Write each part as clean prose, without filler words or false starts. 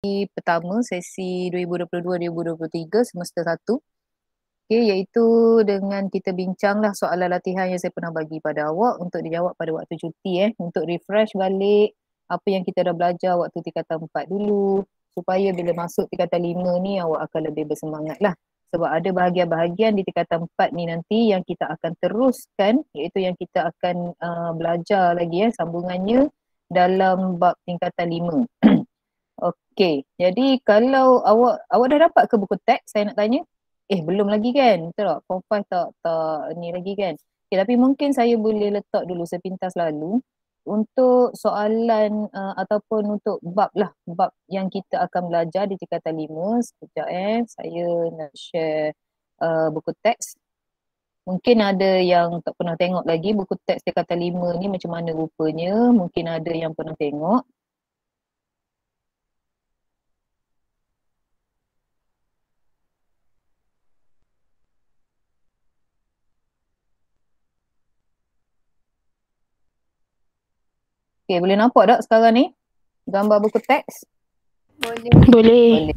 pertama sesi 2022-2023 semester 1. Okay, iaitu dengan kita bincanglah soalan latihan yang saya pernah bagi pada awak untuk dijawab pada waktu cuti untuk refresh balik apa yang kita dah belajar waktu tingkatan 4 dulu supaya bila masuk tingkatan 5 ni awak akan lebih bersemangat lah. Sebab ada bahagian-bahagian di tingkatan 4 ni nanti yang kita akan teruskan, iaitu yang kita akan belajar lagi sambungannya dalam bab tingkatan 5. Okey, jadi kalau awak dah dapat ke buku teks saya nak tanya? Belum lagi kan? Betul tak? Form 5 tak ni lagi kan? Okay, tapi mungkin saya boleh letak dulu sepintas lalu untuk soalan ataupun untuk bab lah, bab yang kita akan belajar di tingkatan 5. Sekejap saya nak share buku teks. Mungkin ada yang tak pernah tengok lagi buku teks tingkatan 5 ni macam mana rupanya. Mungkin ada yang pernah tengok. Okay, boleh nampak tak sekarang ni gambar buku teks? Boleh.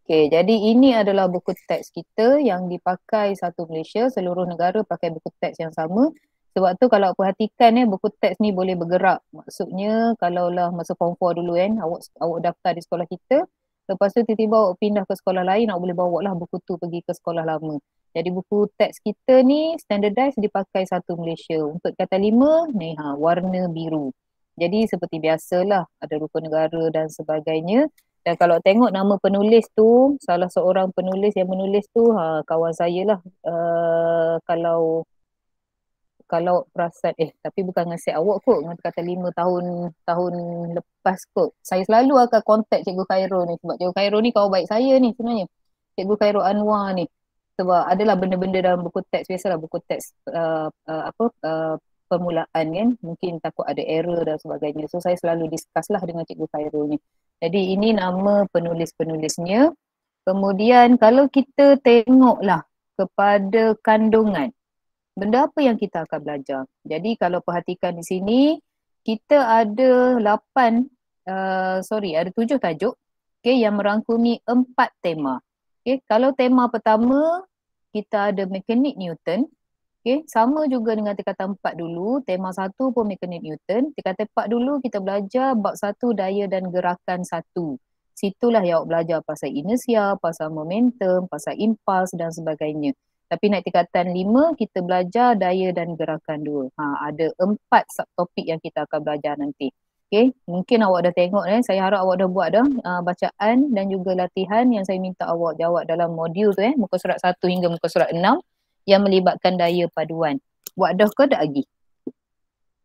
Okay, jadi ini adalah buku teks kita yang dipakai satu Malaysia, seluruh negara pakai buku teks yang sama. Sebab tu kalau perhatikan buku teks ni boleh bergerak. Maksudnya kalaulah masa form 4 dulu awak daftar di sekolah kita, lepas tu tiba-tiba awak pindah ke sekolah lain, awak boleh bawa lah buku tu pergi ke sekolah lama. Jadi buku teks kita ni standardized dipakai satu Malaysia. Untuk kata 5 ni warna biru. Jadi seperti biasalah ada rupa negara dan sebagainya. Dan kalau tengok nama penulis tu, salah seorang penulis yang menulis tu kawan saya lah. Kalau perasan, tapi bukan dengan set awak kot, dengan kata 5 tahun lepas kot. Saya selalu akan kontak Cikgu Khairul ni sebab Cikgu Khairul ni kawan baik saya ni sebenarnya. Cikgu Khairul Anwar ni. Sebab adalah benda-benda dalam buku teks, biasalah buku teks permulaan kan, mungkin takut ada error dan sebagainya. So saya selalu discuss lah dengan Cikgu Khairul ni. Jadi ini nama penulis-penulisnya. Kemudian kalau kita tengoklah kepada kandungan, benda apa yang kita akan belajar. Jadi kalau perhatikan di sini, kita ada 7 tajuk yang merangkumi 4 tema. Kalau tema pertama, kita ada mekanik Newton. Sama juga dengan tingkatan 4 dulu, tema 1 pun mekanik Newton. Tingkatan 4 dulu kita belajar bab 1 daya dan gerakan 1. Situlah yang awak belajar pasal inersia, pasal momentum, pasal impuls dan sebagainya. Tapi naik tingkatan 5 kita belajar daya dan gerakan 2. Ada 4 subtopik yang kita akan belajar nanti. Mungkin awak dah tengok saya harap awak dah buat dah bacaan dan juga latihan yang saya minta awak jawab dalam modul tu muka surat 1 hingga muka surat 6 yang melibatkan daya paduan. Buat dah ke tak lagi?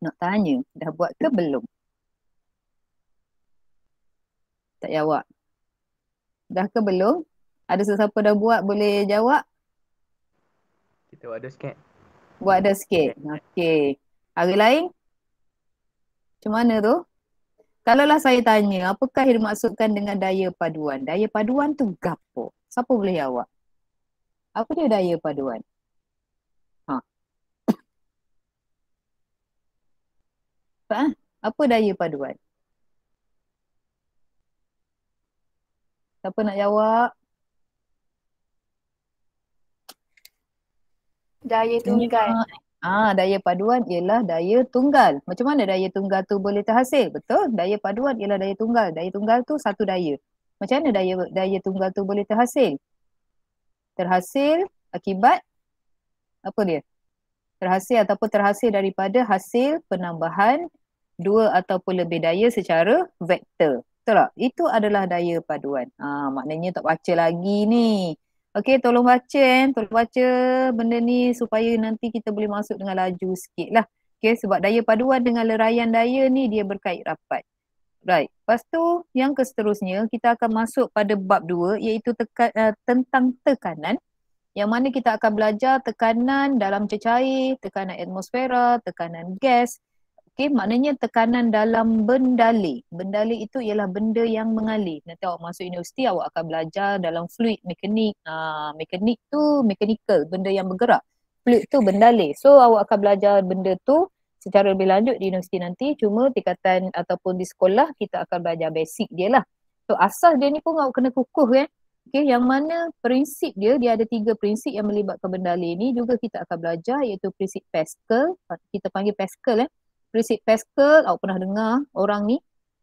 Nak tanya, dah buat ke belum? Tak jawab. Dah ke belum? Ada sesiapa dah buat boleh jawab? Kita buat ada sikit. Buat ada sikit. Okey. Hari lain? Macam mana tu? Kalaulah saya tanya, apakah yang dimaksudkan dengan daya paduan? Daya paduan tu gapo? Siapa boleh jawab? Apa dia daya paduan? Apa daya paduan? Siapa nak jawab? Daya tunggal. Daya paduan ialah daya tunggal. Macam mana daya tunggal tu boleh terhasil? Betul, daya paduan ialah daya tunggal. Daya tunggal tu satu daya. Macam mana daya tunggal tu boleh terhasil? Terhasil akibat apa dia? Terhasil daripada hasil penambahan 2 ataupun lebih daya secara vektor. Betul tak? Itu adalah daya paduan. Maknanya tak baca lagi ni. Okey, tolong baca benda ni supaya nanti kita boleh masuk dengan laju sikit lah. Okey, sebab daya paduan dengan leraian daya ni dia berkait rapat. Right. Lepas tu yang seterusnya kita akan masuk pada bab 2 iaitu tentang tekanan. Yang mana kita akan belajar tekanan dalam cecair, tekanan atmosfera, tekanan gas. Maknanya tekanan dalam bendalih. Bendalih itu ialah benda yang mengalir. Nanti awak masuk universiti awak akan belajar dalam fluid mekanik. Mekanik tu mechanical, benda yang bergerak. Fluid tu bendalih. So awak akan belajar benda tu secara lebih lanjut di universiti nanti. Cuma tingkatan ataupun di sekolah kita akan belajar basic dia lah. So asas dia ni pun awak kena kukuh Okay, yang mana prinsip dia ada 3 prinsip yang melibatkan benda ni juga kita akan belajar, iaitu prinsip Pascal. Kita panggil Pascal Prinsip Pascal, awak pernah dengar orang ni,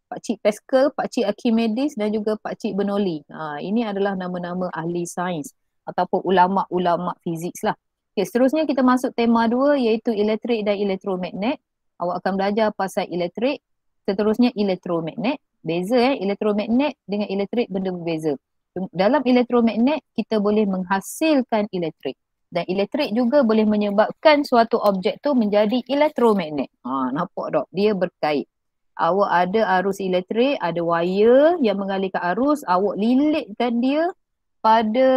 Pakcik Pascal, Pakcik Archimedes dan juga Pakcik Bernoulli. Ini adalah nama-nama ahli sains ataupun ulama-ulama fizik lah. Okay, seterusnya kita masuk tema 2 iaitu elektrik dan elektromagnet. Awak akan belajar pasal elektrik, seterusnya elektromagnet. Beza elektromagnet dengan elektrik benda berbeza. Dalam elektromagnet kita boleh menghasilkan elektrik dan elektrik juga boleh menyebabkan suatu objek tu menjadi elektromagnet. Nampak tak? Dia berkait. Awak ada arus elektrik, ada wire yang mengalirkan arus, awak lilitkan dia pada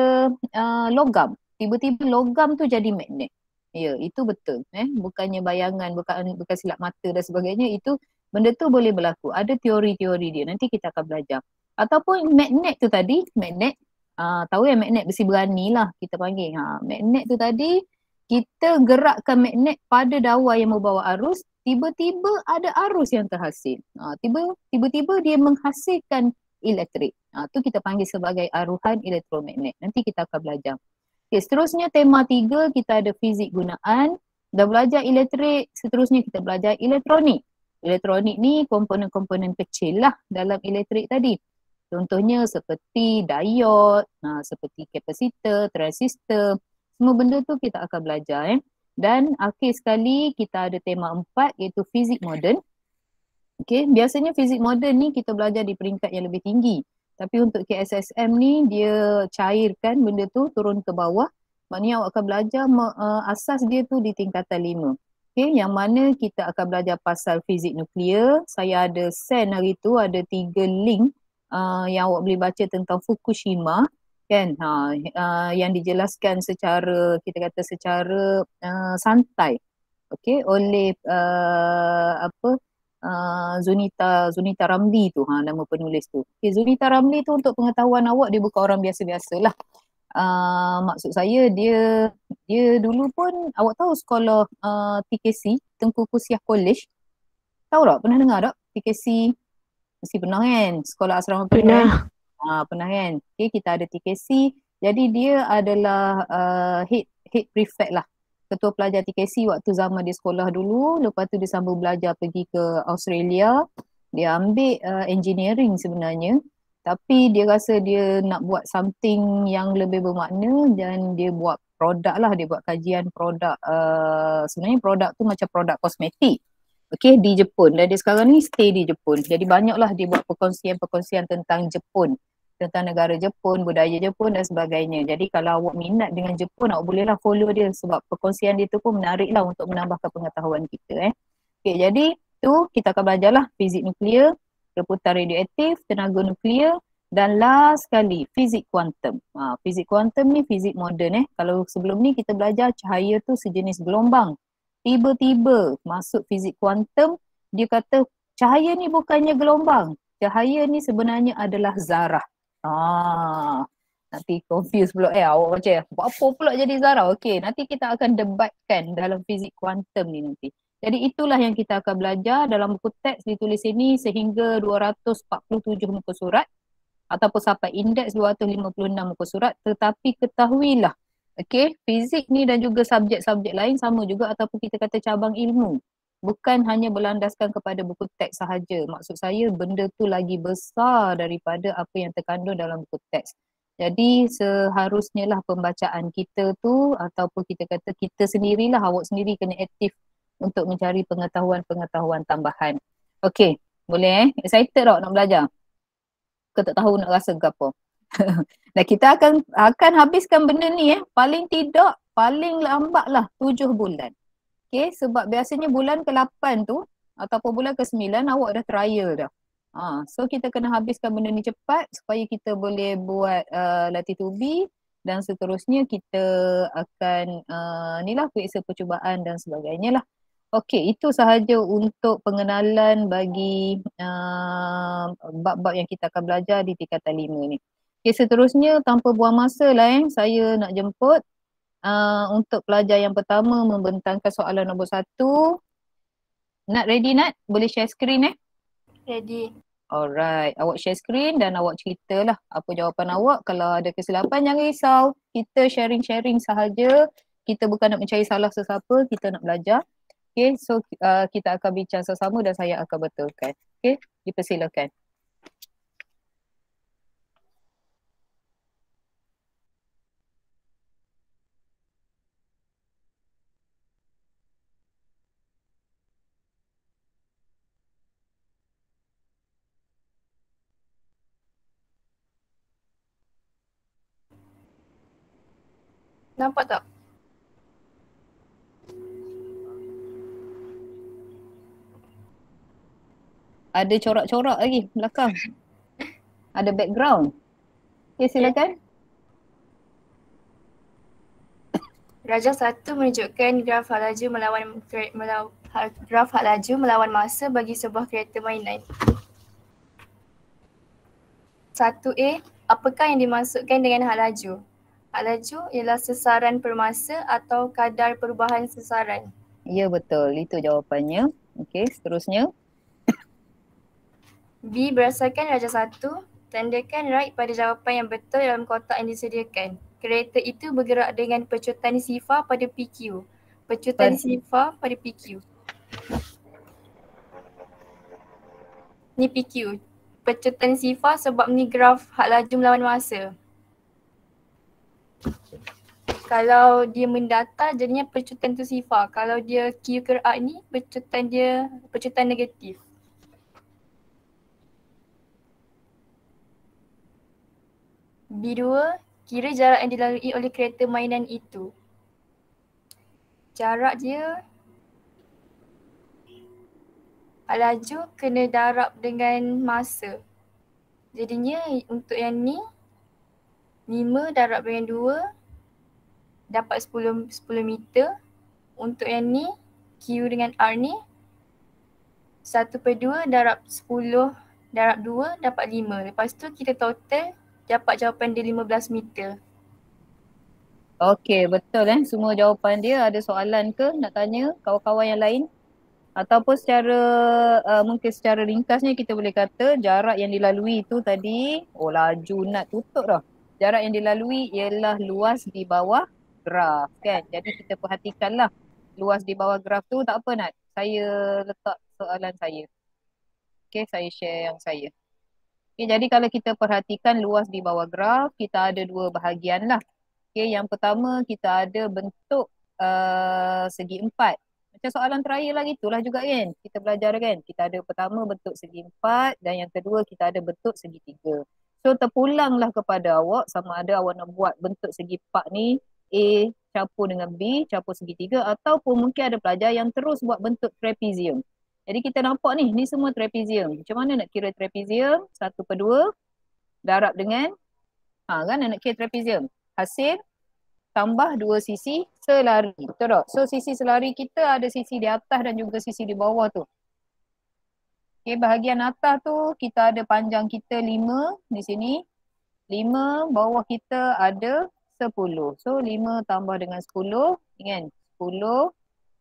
logam. Tiba-tiba logam tu jadi magnet. Ya, itu betul. Bukannya bayangan, bukan silap mata dan sebagainya. Itu benda tu boleh berlaku. Ada teori-teori dia. Nanti kita akan belajar. Ataupun magnet tu tadi, magnet, tahu magnet besi berani lah kita panggil. Magnet tu tadi, kita gerakkan magnet pada dawai yang membawa arus, tiba-tiba ada arus yang terhasil. Tiba-tiba dia menghasilkan elektrik. Tu kita panggil sebagai aruhan elektromagnet. Nanti kita akan belajar. Okay, seterusnya tema 3 kita ada fizik gunaan. Dah belajar elektrik, seterusnya kita belajar elektronik. Elektronik ni komponen-komponen kecil lah dalam elektrik tadi. Contohnya seperti diode, seperti kapasitor, transistor, semua benda tu kita akan belajar. Dan akhir sekali kita ada tema 4 iaitu fizik moden. Okay, biasanya fizik moden ni kita belajar di peringkat yang lebih tinggi. Tapi untuk KSSM ni dia cairkan benda tu turun ke bawah. Maknanya awak akan belajar asas dia tu di tingkatan 5. Okay, yang mana kita akan belajar pasal fizik nuklear. Saya ada send hari tu ada 3 link yang awak boleh baca tentang Fukushima kan, yang dijelaskan secara kita kata secara santai, okey, oleh Zunita Ramli tu, nama penulis tu. Okay, Zunita Ramli tu untuk pengetahuan awak dia bukan orang biasa-biasalah. Maksud saya dia dulu pun awak tahu sekolah TKC, Tengku Kusiah College. Tahu tak? Pernah dengar tak? TKC mesti pernah kan? Sekolah asrama Pernah. Pernah kan? Okay, kita ada TKC. Jadi dia adalah head prefect lah. Ketua pelajar TKC waktu zaman dia sekolah dulu. Lepas tu dia sambung belajar pergi ke Australia. Dia ambil engineering sebenarnya. Tapi dia rasa dia nak buat something yang lebih bermakna dan dia buat produk lah. Dia buat kajian produk. Sebenarnya produk tu macam produk kosmetik. Okay, di Jepun. Dan dia sekarang ni stay di Jepun. Jadi banyaklah dia buat perkongsian-perkongsian tentang Jepun. Tentang negara Jepun, budaya Jepun dan sebagainya. Jadi kalau awak minat dengan Jepun, awak bolehlah follow dia sebab perkongsian dia tu pun menarik lah untuk menambahkan pengetahuan kita. Okay, jadi tu kita akan belajarlah fizik nuklear, reputan radioaktif, tenaga nuklear dan last sekali fizik kuantum. Fizik kuantum ni fizik moden. Kalau sebelum ni kita belajar cahaya tu sejenis gelombang. Tiba-tiba masuk fizik kuantum, dia kata cahaya ni bukannya gelombang. Cahaya ni sebenarnya adalah zarah. Nanti confuse pula awak macam apa pula jadi zarah. Okey, nanti kita akan debatkan dalam fizik kuantum ni nanti. Jadi itulah yang kita akan belajar dalam buku teks ditulis ini sehingga 247 muka surat ataupun sampai indeks 256 muka surat, tetapi ketahuilah okey, fizik ni dan juga subjek-subjek lain sama juga ataupun kita kata cabang ilmu. Bukan hanya berlandaskan kepada buku teks sahaja. Maksud saya benda tu lagi besar daripada apa yang terkandung dalam buku teks. Jadi seharusnya lah pembacaan kita tu ataupun kita kata kita sendirilah, awak sendiri kena aktif untuk mencari pengetahuan-pengetahuan tambahan. Okey, boleh excited tak nak belajar? Kau tak tahu nak rasa ke apa? Nah, kita akan habiskan benda ni paling tidak, paling lambatlah 7 bulan. Okay, sebab biasanya bulan ke-8 tu ataupun bulan ke-9 awak dah trial dah. So kita kena habiskan benda ni cepat supaya kita boleh buat latih tubi dan seterusnya kita akan inilah periksa percubaan dan sebagainya lah. Okey, itu sahaja untuk pengenalan bagi bab-bab yang kita akan belajar di tingkatan 5 ni. Okay, seterusnya tanpa buang masa lah saya nak jemput untuk pelajar yang pertama membentangkan soalan nombor 1. Nat ready Nat? Boleh share screen Ready. Alright, awak share screen dan awak ceritalah apa jawapan awak. Kalau ada kesilapan jangan risau. Kita sharing-sharing sahaja. Kita bukan nak mencari salah sesiapa, kita nak belajar. Okay, so kita akan bincang sama-sama dan saya akan betulkan. Okay, dipersilakan. Nampak tak? Ada corak-corak lagi belakang. Ada background. Okay, silakan. Rajah 1 menunjukkan graf hal laju graf hal laju melawan masa bagi sebuah kereta mainan. 1A, apakah yang dimaksudkan dengan hal laju? Hal laju ialah sesaran per masa atau kadar perubahan sesaran. Ya, betul. Itu jawapannya. Okay, seterusnya. B, berdasarkan rajah 1, tandakan right pada jawapan yang betul dalam kotak yang disediakan. Kereta itu bergerak dengan pecutan sifar pada PQ. Pecutan sifar pada PQ. Ni PQ. Pecutan sifar sebab ni graf hak laju melawan masa. Kalau dia mendatar jadinya pecutan tu sifar. Kalau dia Q ke R ni pecutan dia pecutan negatif. B2, kira jarak yang dilalui oleh kereta mainan itu. Jarak dia laju kena darab dengan masa. Jadinya untuk yang ni 5 darab dengan 2 dapat 10 meter. Untuk yang ni Q dengan R ni 1/2 darab 10 darab 2 dapat 5. Lepas tu kita total dapat jawapan dia 15 meter. Okey, betul semua jawapan dia. Ada soalan ke nak tanya kawan-kawan yang lain? Ataupun secara mungkin secara ringkasnya kita boleh kata jarak yang dilalui itu tadi, laju nak tutup dah. Jarak yang dilalui ialah luas di bawah graf kan. Jadi kita perhatikanlah luas di bawah graf tu tak apa Nat. Saya letak soalan saya. Okey, saya share yang saya. Okay, jadi kalau kita perhatikan luas di bawah graf, kita ada dua bahagian lah. Okay, yang pertama kita ada bentuk segi empat. Macam soalan terakhir lah gitulah juga kan. Kita belajar kan. Kita ada pertama bentuk segi empat dan yang kedua kita ada bentuk segi tiga. So terpulanglah kepada awak sama ada awak nak buat bentuk segi empat ni A campur dengan B campur segi tiga ataupun mungkin ada pelajar yang terus buat bentuk trapezium. Jadi kita nampak ni semua trapezium. Macam mana nak kira trapezium? 1/2 darab dengan kan nak kira trapezium. Hasil tambah dua sisi selari. Betul tak? So sisi selari kita ada sisi di atas dan juga sisi di bawah tu. Okay, bahagian atas tu kita ada panjang kita 5 di sini. 5, bawah kita ada 10. So 5 tambah dengan 10, kan? 10,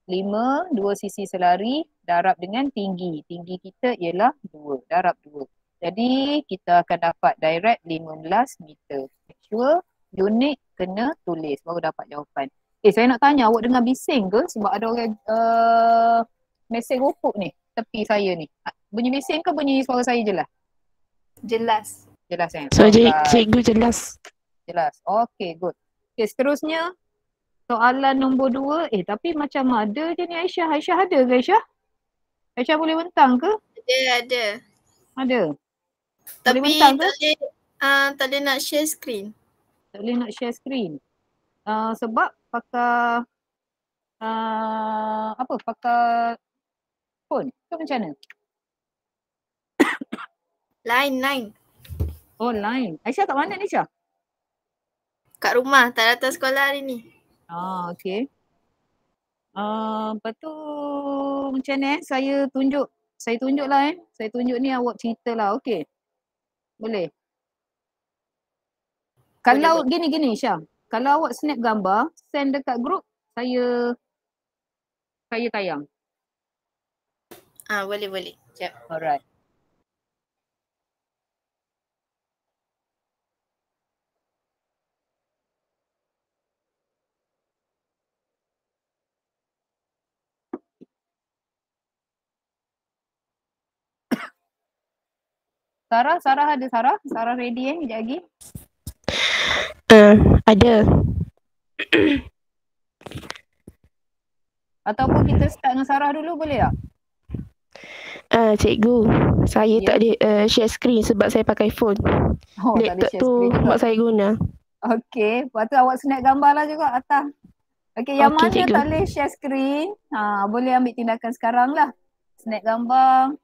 5, dua sisi selari, darab dengan tinggi. Tinggi kita ialah 2, darab 2. Jadi kita akan dapat direct 15 meter. Actual unit kena tulis baru dapat jawapan. Saya nak tanya awak dengar bising ke? Sebab ada orang mesej rupuk ni tepi saya ni. Bunyi bising ke bunyi suara saya jelas? Jelas. Jelas kan? So cikgu jelas. Jelas. Okay, good. Okay, seterusnya soalan nombor 2. Tapi macam ada je ni Aisyah. Aisyah ada ke Aisyah? Aisyah boleh bentang ke? Ada. Ada. Tapi boleh bentang ke? tak boleh nak share screen. Tak boleh nak share screen. Sebab pakai pakai phone ke macam mana? Line. Oh, line. Aisyah kat mana ni Aisyah? Kat rumah, tak datang sekolah hari ni. Okay. Lepas tu macam ni saya tunjuk lah Saya tunjuk ni awak ceritalah, okey. Boleh? Kalau gini Syah, kalau awak snap gambar, send dekat group, saya tayang. Boleh. Sekejap. Alright. Sarah ada Sarah? Sarah ready sekejap lagi. Ada. Ataupun kita start dengan Sarah dulu boleh tak? Cikgu, saya Ya. tak ada share screen sebab saya pakai phone. Oh, tak ada Laptop share tu screen juga. mak saya guna. Okey, lepas tu awak snap gambar lah juga atas. Okey, yang Okey, mana cikgu. tak boleh share screen, boleh ambil tindakan sekarang lah. Snap gambar.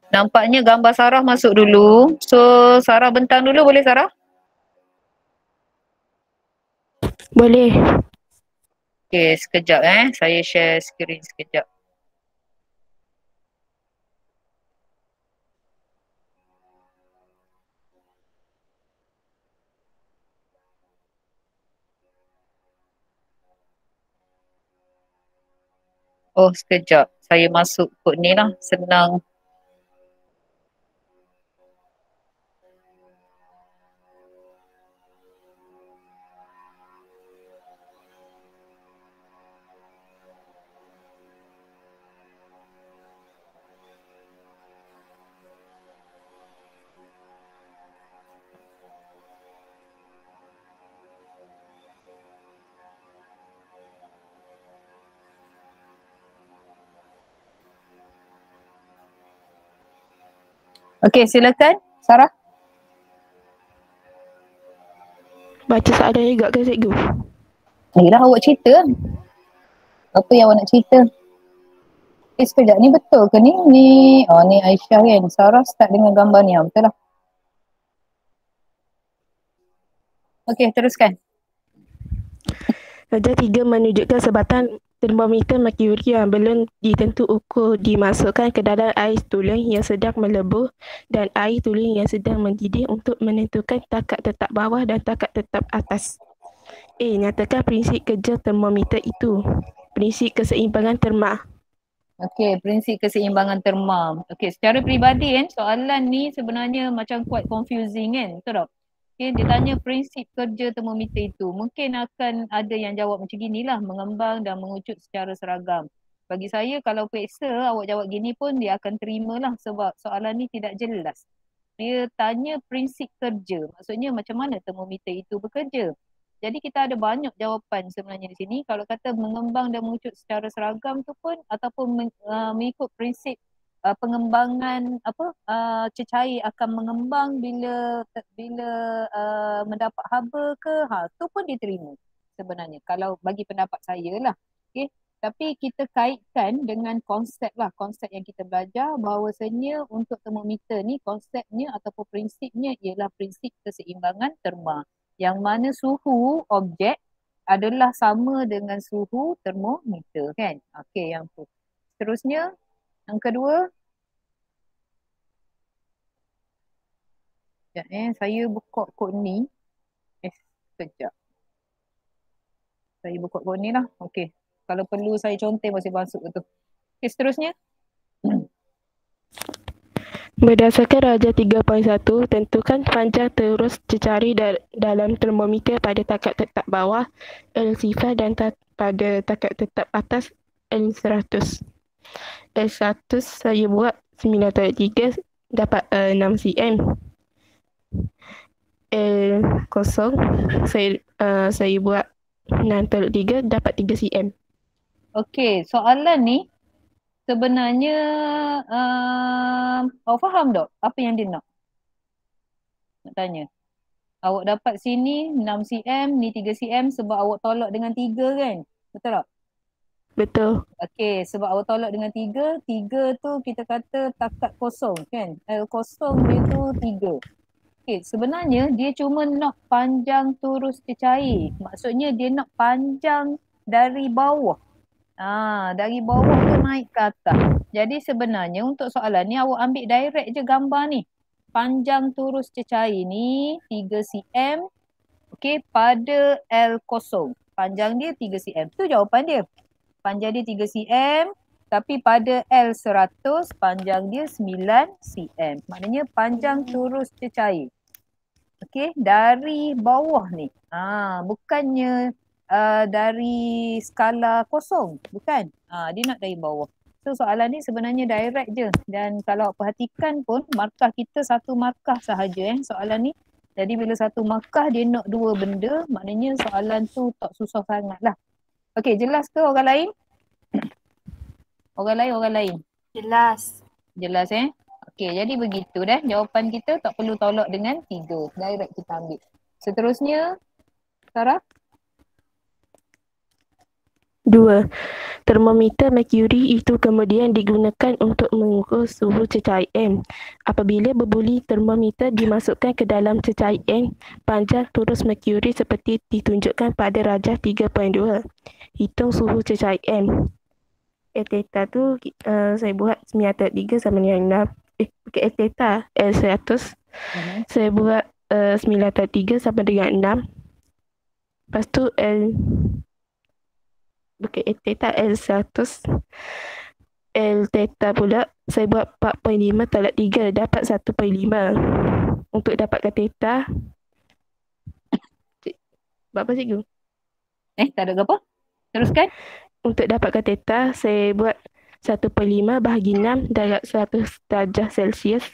Nampaknya gambar Sarah masuk dulu. So Sarah bentang dulu, boleh Sarah? Boleh. Okey, sekejap saya share screen sekejap. Oh, sekejap. Saya masuk kod ni lah, senang. Okey, silakan Sarah. Baca soalan juga ke cikgu? Yelah, awak cerita. Apa yang awak nak cerita? Sekejap, ni betul ke ni? Ni Aisyah kan. Sarah start dengan gambar ni, betul lah. Okey, teruskan. Darjah 3 menunjukkan sebatan termometer merkuri yang belum ditentu ukur dimasukkan ke dalam air tuling yang sedang melebur dan air tuling yang sedang mendidih untuk menentukan takat tetap bawah dan takat tetap atas. Nyatakan prinsip kerja termometer itu. Prinsip keseimbangan terma. Okey, prinsip keseimbangan terma. Okey, secara peribadi kan, soalan ni sebenarnya macam quite confusing kan, betul tak? Okay, dia tanya prinsip kerja termometer itu. Mungkin akan ada yang jawab macam ginilah, mengembang dan mengucut secara seragam. Bagi saya kalau peksa awak jawab gini pun dia akan terimalah sebab soalan ni tidak jelas. Dia tanya prinsip kerja, maksudnya macam mana termometer itu bekerja. Jadi kita ada banyak jawapan sebenarnya di sini. Kalau kata mengembang dan mengucut secara seragam tu pun ataupun mengikut prinsip pengembangan cecair akan mengembang bila mendapat haba ke, tu pun diterima sebenarnya kalau bagi pendapat saya lah. Okey, tapi kita kaitkan dengan konsep lah, konsep yang kita belajar bahawasanya untuk termometer ni konsepnya ataupun prinsipnya ialah prinsip keseimbangan terma, yang mana suhu objek adalah sama dengan suhu termometer kan. Okey, yang tu. Seterusnya yang kedua, sekejap saya buka kod ni. Sekejap. Saya buka kat ni lah. Okey. Kalau perlu saya conteng masih masuk ke tu. Okey, seterusnya. Berdasarkan Raja 3.1, tentukan panjang terus cecari dalam termometer pada takat tetap bawah L0 dan pada takat tetap atas L100. L100 saya buat 9.3 dapat 6 cm. L0 saya buat 6.3 dapat 3 cm. Okey, soalan ni sebenarnya awak faham tak apa yang dia nak? Nak tanya. Awak dapat sini 6 cm, ni 3 cm sebab awak tolak dengan 3 kan? Betul tak? Betul. Okey, sebab awak tolak dengan 3 tu kita kata takat kosong kan? L0 dia tu 3. Okey, sebenarnya dia cuma nak panjang turus cecair. Maksudnya dia nak panjang dari bawah. Dari bawah tu naik ke atas. Jadi sebenarnya untuk soalan ni awak ambil direct je gambar ni. Panjang turus cecair ni 3 cm. Okey, pada L0. Panjang dia 3 cm. Tu jawapan dia. Panjang dia 3 cm. Tapi pada L100 panjang dia 9 cm. Maknanya panjang turus cecair. Okey, dari bawah ni. Bukannya dari skala kosong. Bukan. Dia nak dari bawah. So soalan ni sebenarnya direct je. Dan kalau perhatikan pun markah kita satu markah sahaja soalan ni. Jadi bila satu markah dia nak dua benda, maknanya soalan tu tak susah sangat lah. Okey, jelas ke orang lain? Orang lain? Jelas. Jelas Okey, jadi begitu dah. Jawapan kita tak perlu tolak dengan 3. Direct kita ambil. Seterusnya, Sarah? 2. Termometer merkuri itu kemudian digunakan untuk mengukur suhu cecair M. Apabila berbuli termometer dimasukkan ke dalam cecair M, panjang turus merkuri seperti ditunjukkan pada Rajah 3.2. Hitung suhu cecair M. Theta tu saya buat 9.3 sama dengan 6. Bukan theta, L100. Saya buat 9.3 sama dengan 6. Lepas tu theta L100. L theta pula saya buat 4.5 tolak 3 dapat 1.5. Untuk dapatkan theta. Buat apa cikgu? Tak ada apa? Teruskan. Untuk dapatkan theta saya buat 1.5 bahagi 6 darab 100 darjah Celsius.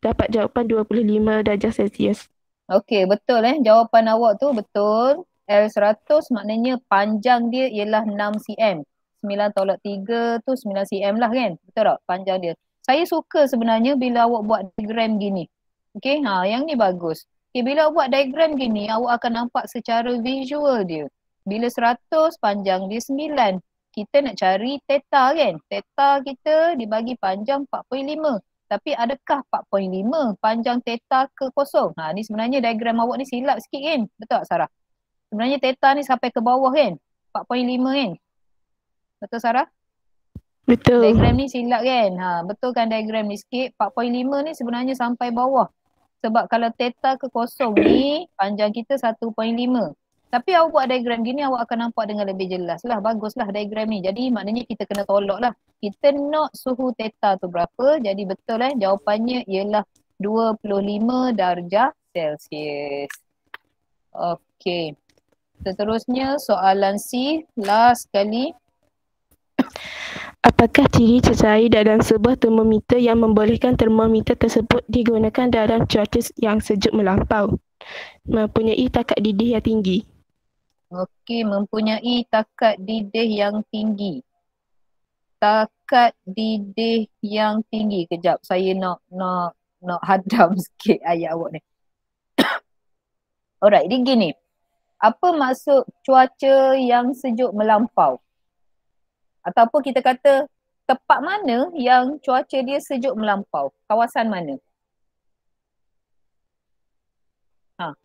Dapat jawapan 25 darjah Celsius. Okey, betul jawapan awak tu betul. L100 maknanya panjang dia ialah 6 cm. 9 tolak 3 tu 9 cm lah kan? Betul tak? Panjang dia. Saya suka sebenarnya bila awak buat diagram gini. Okey, yang ni bagus. Okay, bila awak buat diagram gini, awak akan nampak secara visual dia. Bila 100 panjang dia 9. Kita nak cari theta kan? Theta kita dibagi panjang 4.5. Tapi adakah 4.5 panjang theta ke kosong? Ni sebenarnya diagram awak ni silap sikit kan? Betul tak Sarah? Sebenarnya theta ni sampai ke bawah kan? 4.5 kan? Betul Sarah? Betul. Diagram ni silap kan? Betul kan diagram ni sikit? 4.5 ni sebenarnya sampai bawah. Sebab kalau theta ke kosong ni panjang kita 1.5. Tapi awak buat diagram gini awak akan nampak dengan lebih jelas lah. Baguslah diagram ni. Jadi maknanya kita kena tolak lah. Kita nak suhu theta tu berapa. Jadi betul jawapannya ialah 25 darjah Celsius. Okey. Seterusnya soalan C. Last kali. Apakah ciri cecair dalam sebuah termometer yang membolehkan termometer tersebut digunakan dalam cuaca yang sejuk melampau? Mempunyai takat didih yang tinggi. Okey, mempunyai takat didih yang tinggi. Takat didih yang tinggi. Kejap, saya nak hadam sikit ayat awak ni. Alright, dia gini. Apa maksud cuaca yang sejuk melampau? Ataupun kita kata tempat mana yang cuaca dia sejuk melampau? Kawasan mana?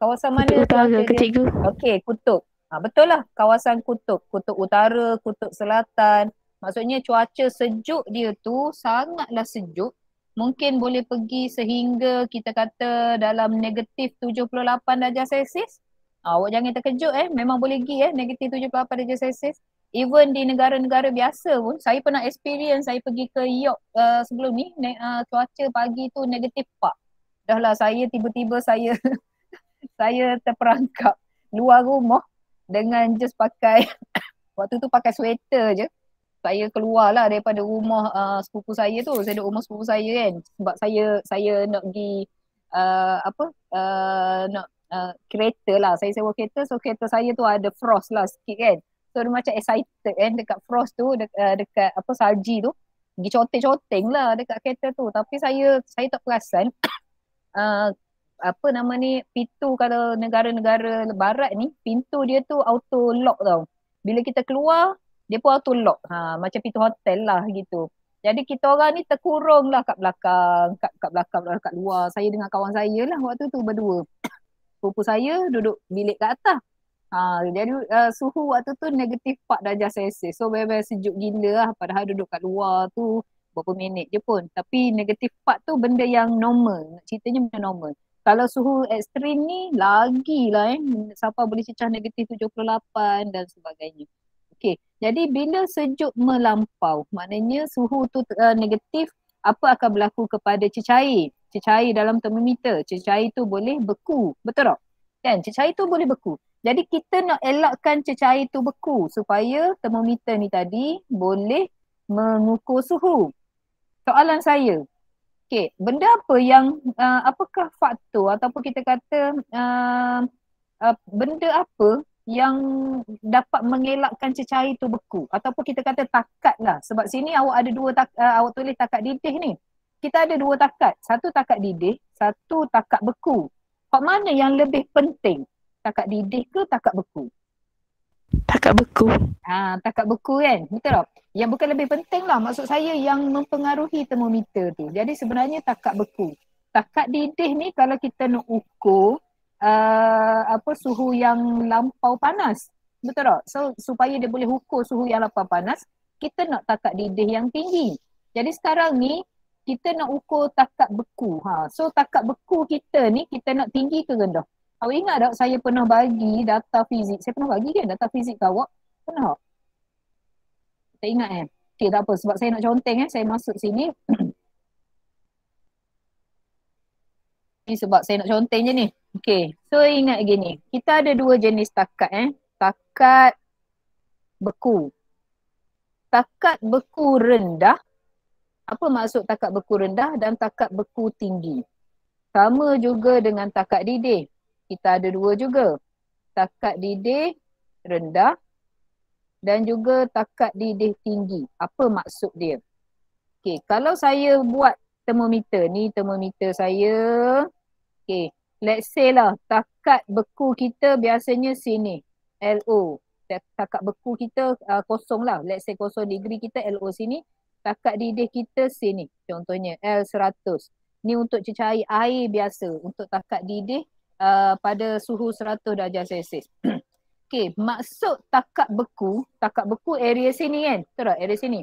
Kawasan mana Kutub utara cuaca ke dia? cikgu? Okey, kutub. Betul lah, kawasan kutub. Kutub utara, kutub selatan. Maksudnya cuaca sejuk dia tu sangatlah sejuk. Mungkin boleh pergi sehingga kita kata dalam negatif 78 darjah Celsius. Awak jangan terkejut memang boleh pergi negatif 78 darjah Celsius. Even di negara-negara biasa pun, saya pernah experience, saya pergi ke York sebelum ni, cuaca pagi tu negatif 4. Dah lah saya tiba-tiba saya saya terperangkap luar rumah dengan just pakai waktu tu pakai sweater je. Saya keluarlah daripada rumah sepupu saya tu. Saya duduk rumah sepupu saya kan. Sebab saya nak pergi nak kereta lah. Saya sewa kereta, so kereta saya tu ada frost lah sikit kan. So dia macam excited kan dekat frost tu, dekat salji tu. Pergi conteng-conteng lah dekat kereta tu. Tapi saya tak perasan uh, pintu kalau negara-negara barat ni, pintu dia tu auto lock tau. Bila kita keluar, dia pun auto lock. Macam pintu hotel lah gitu. Jadi kita orang ni terkurung lah kat belakang, kat belakang lah, kat luar. Saya dengan kawan saya lah waktu tu berdua. Sepupu saya duduk bilik kat atas. Jadi suhu waktu tu negatif 4 darjah Celsius. So benar-benar sejuk gila lah. Padahal duduk kat luar tu berapa minit je pun. Tapi negatif 4 tu benda yang normal. Ceritanya benda normal. Kalau suhu ekstrim ni lagilah sampai boleh cecah negatif 78 dan sebagainya. Okey, jadi bila sejuk melampau, maknanya suhu tu negatif, apa akan berlaku kepada cecair? Cecair dalam termometer, cecair tu boleh beku, betul tak? Kan, cecair tu boleh beku. Jadi kita nak elakkan cecair tu beku supaya termometer ni tadi boleh mengukur suhu. Soalan saya, okey, benda apa yang, apakah faktor ataupun kita kata benda apa yang dapat mengelakkan cecair tu beku ataupun kita kata takat lah, sebab sini awak ada awak tulis takat didih ni. Kita ada dua takat, satu takat didih, satu takat beku. Hak mana yang lebih penting? Takat didih ke takat beku? Takat beku. Takat beku kan, betul tak? Yang bukan lebih penting lah, maksud saya yang mempengaruhi termometer tu. Jadi sebenarnya takat beku. Takat didih ni kalau kita nak ukur suhu yang lampau panas. Betul tak? So supaya dia boleh ukur suhu yang lampau panas, kita nak takat didih yang tinggi. Jadi sekarang ni kita nak ukur takat beku. So takat beku kita ni kita nak tinggi ke rendah? Awak ingat tak saya pernah bagi data fizik? Saya pernah bagi kan data fizik ke awak? Pernah tak? Tak ingat Okay, tak apa. Sebab saya nak conteng saya masuk sini. Ni sebab saya nak conteng je ni. Okay, so ingat gini. Kita ada dua jenis takat Takat beku. Takat beku rendah. Apa maksud takat beku rendah dan takat beku tinggi? Sama juga dengan takat didih. Kita ada dua juga. Takat didih rendah dan juga takat didih tinggi. Apa maksud dia? Okay, kalau saya buat termometer ni, termometer saya. Okay, let's say lah takat beku kita biasanya sini. LO. Takat beku kita kosong lah. Let's say 0 degree kita LO sini. Takat didih kita sini. Contohnya L100. Ni untuk cecair air biasa. Untuk takat didih pada suhu 100 darjah Celsius. Okay, maksud takat beku area sini kan? Betul tak? Area sini.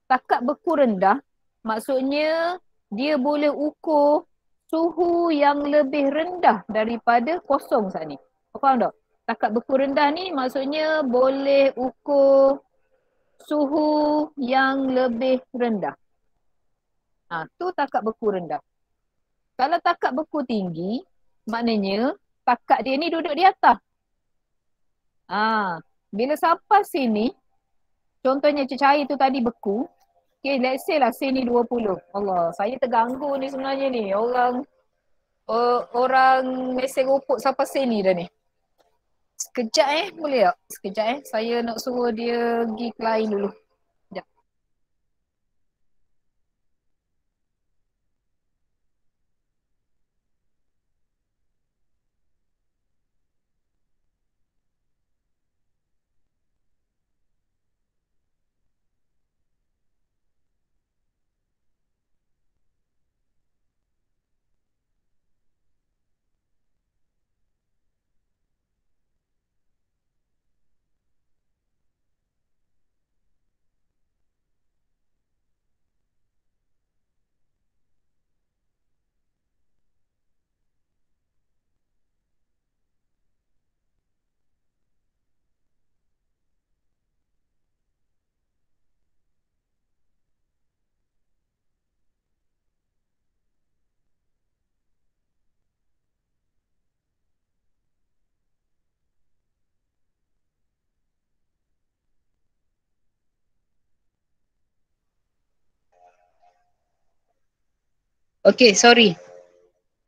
Takat beku rendah, maksudnya dia boleh ukur suhu yang lebih rendah daripada kosong saat ni. Faham tak? Takat beku rendah ni maksudnya boleh ukur suhu yang lebih rendah. Tu takat beku rendah. Kalau takat beku tinggi, maknanya takat dia ni duduk di atas. Bila sampai sini, contohnya cecair tu tadi beku. Okay, let's say lah sini 20. Allah, saya terganggu ni sebenarnya ni. Orang mesej rupuk sampai sini dah ni. Sekejap boleh tak? Sekejap saya nak suruh dia pergi ke lain dulu. Sekejap. Okay, sorry.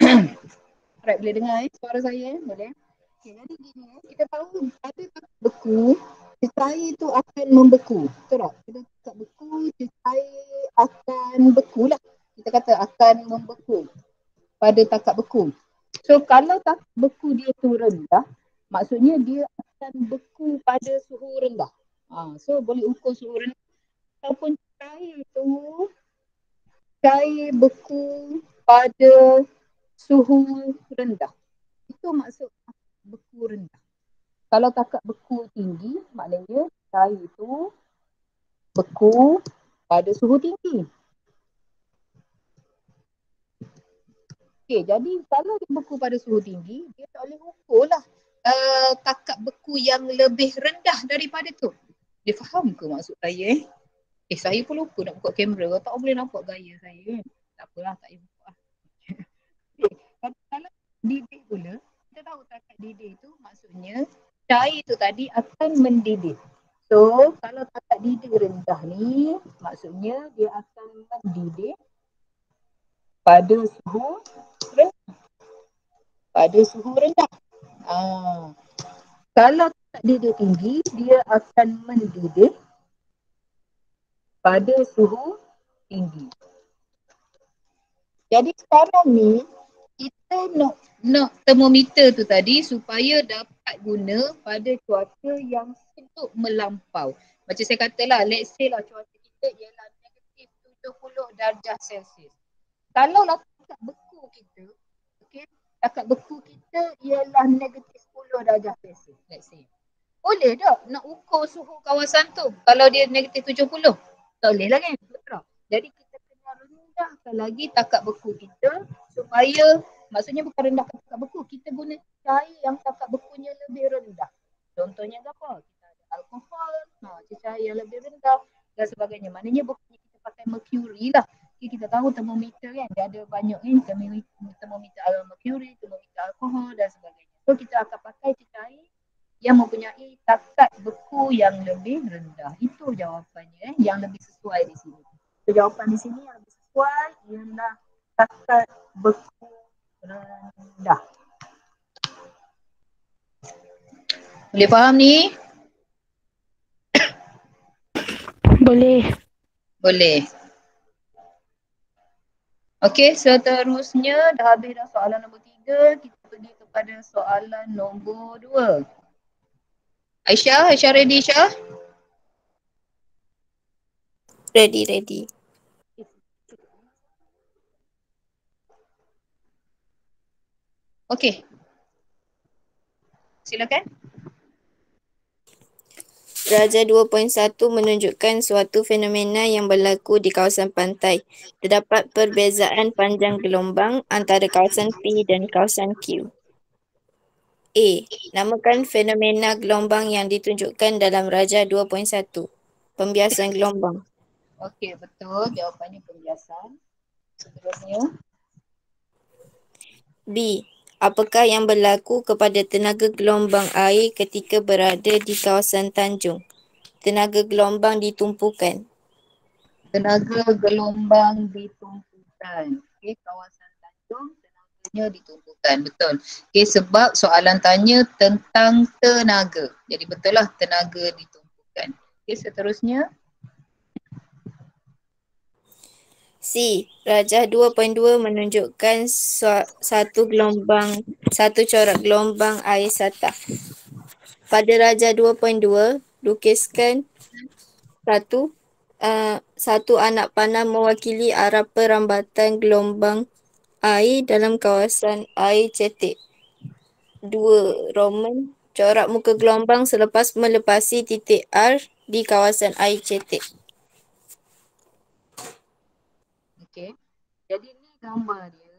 Alright, boleh dengar suara saya? Boleh? Okay, jadi gini kita tahu pada takak beku, cecair tu akan membeku. Betul tak? Bila takak beku, cecair akan beku lah. Kita kata akan membeku pada takak beku. So kalau takak beku dia tu rendah, maksudnya dia akan beku pada suhu rendah. So boleh ukur suhu rendah ataupun cair beku pada suhu rendah. Itu maksud beku rendah. Kalau takak beku tinggi, maknanya cair itu beku pada suhu tinggi. Okay, jadi kalau dia beku pada suhu tinggi, dia tak boleh ukur lah takak beku yang lebih rendah daripada tu. Dia faham ke maksud saya? Saya pun lupa nak buka kamera. Tak boleh nampak gaya saya. Tak apalah, tak payah buka lah. Kalau didih pula, kita tahu takak didih tu maksudnya cair tu tadi akan mendidih. So, kalau takak didih rendah ni, maksudnya dia akan mendidih pada suhu rendah. Pada suhu rendah. Kalau takak didih tinggi, dia akan mendidih pada suhu tinggi. Jadi sekarang ni, kita nak termometer tu tadi supaya dapat guna pada cuaca yang sejuk melampau. Macam saya katalah, let's say lah cuaca kita ialah negatif 70 darjah Celsius. Kalau lah takak beku kita, okay, takak beku kita ialah negatif 10 darjah Celsius, let's say. Boleh tak nak ukur suhu kawasan tu kalau dia negatif 70? Tak boleh lah kan? Betul. Jadi kita kena rendahkan lagi takak beku kita supaya, maksudnya bukan rendahkan takak beku, kita guna cair yang takak bekunya lebih rendah. Contohnya apa? Kita ada alkohol, cair yang lebih rendah dan sebagainya. Maknanya bukannya kita pakai mercury lah. Kita tahu termometer kan, dia ada banyak kan, termometer mercury, termometer alkohol dan sebagainya. So kita akan pakai cair yang mempunyai takak beku yang lebih rendah. Itu jawapannya yang lebih sesuai di sini. So, jawapan di sini yang lebih sesuai ialah takak beku rendah. Boleh faham ni? Boleh. Boleh. Okey, seterusnya dah habis dah soalan nombor 3. Kita pergi kepada soalan nombor 2. Aisyah ready Aisyah? Ready. Okey. Silakan. Raja 2.1 menunjukkan suatu fenomena yang berlaku di kawasan pantai. Terdapat perbezaan panjang gelombang antara kawasan P dan kawasan Q. A. Namakan fenomena gelombang yang ditunjukkan dalam Raja 2.1. Pembiasan gelombang. Okey, betul. Jawapannya pembiasan. Seterusnya. B. Apakah yang berlaku kepada tenaga gelombang air ketika berada di kawasan tanjung? Tenaga gelombang ditumpukan. Tenaga gelombang ditumpukan. Okey, kawasan tanjung tenaganya ditumpukan. Betul. Okey, sebab soalan tanya tentang tenaga. Jadi betul lah tenaga ditumpukan. Okey, seterusnya. C. Rajah 2.2 menunjukkan satu corak gelombang air satah. Pada Rajah 2.2, lukiskan satu anak panah mewakili arah perambatan gelombang air dalam kawasan air cetek. 2. Roman, corak muka gelombang selepas melepasi titik R di kawasan air cetek. Okey. Jadi ni gambar dia.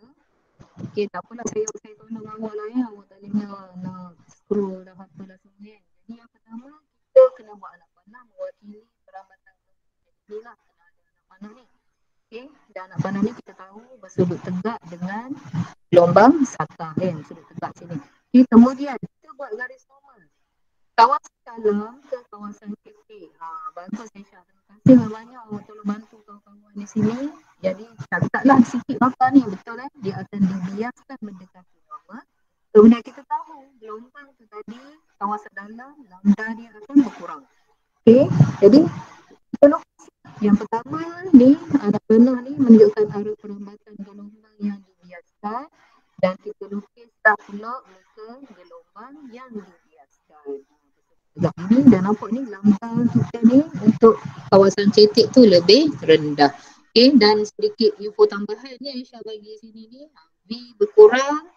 Okey, tak apalah saya tolong awak lah ya. Awak tak boleh nak scroll dah apa dah semua kan. Jadi yang pertama kita kena buat anak panah mewakili perambatan ni lah. Kena ada anak panah ni. Okey, dan anak panah ni kita tahu bersudut tegak dengan gelombang satah kan. Sudut tegak sini. Okey, kemudian kita buat garis normal. Kawasan dalam ke kawasan cetek. Bagus Aisyah. Terima kasih banyak awak tolong bantu kawan-kawan di sini. Jadi taklah sikit markah ni, betul dia akan dibiaskan mendekati normal. Kemudian kita tahu gelombang tu tadi kawasan dalam lambda dia akan berkurang. Okey, jadi kita lukis. Yang pertama ni panah ni menunjukkan arah perambatan gelombang yang dibiaskan, dan kita lukis tak pula muka gelombang yang dibiaskan. Ini dah nampak ni lambda kita ni untuk kawasan cetek tu lebih rendah. Okey, dan sedikit info tambahan ni Aisyah bagi sini ni, V berkurang,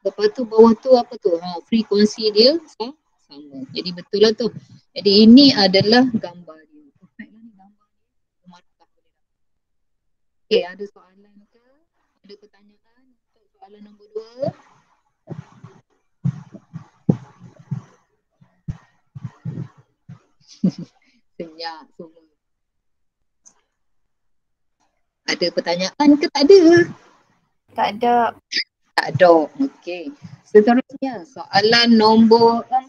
lepas tu bawah tu apa tu, frekuensi dia sama. Jadi betul lah tu. Jadi ini adalah gambar dia. Perfect lah ni gambar dia. Markah boleh dapat. Okey, ada soalan ke? Ada pertanyaan untuk soalan nombor 2? Senyap semua. Ada pertanyaan ke tak ada? Tak ada. Tak ada. Okey. Seterusnya soalan nombor 4.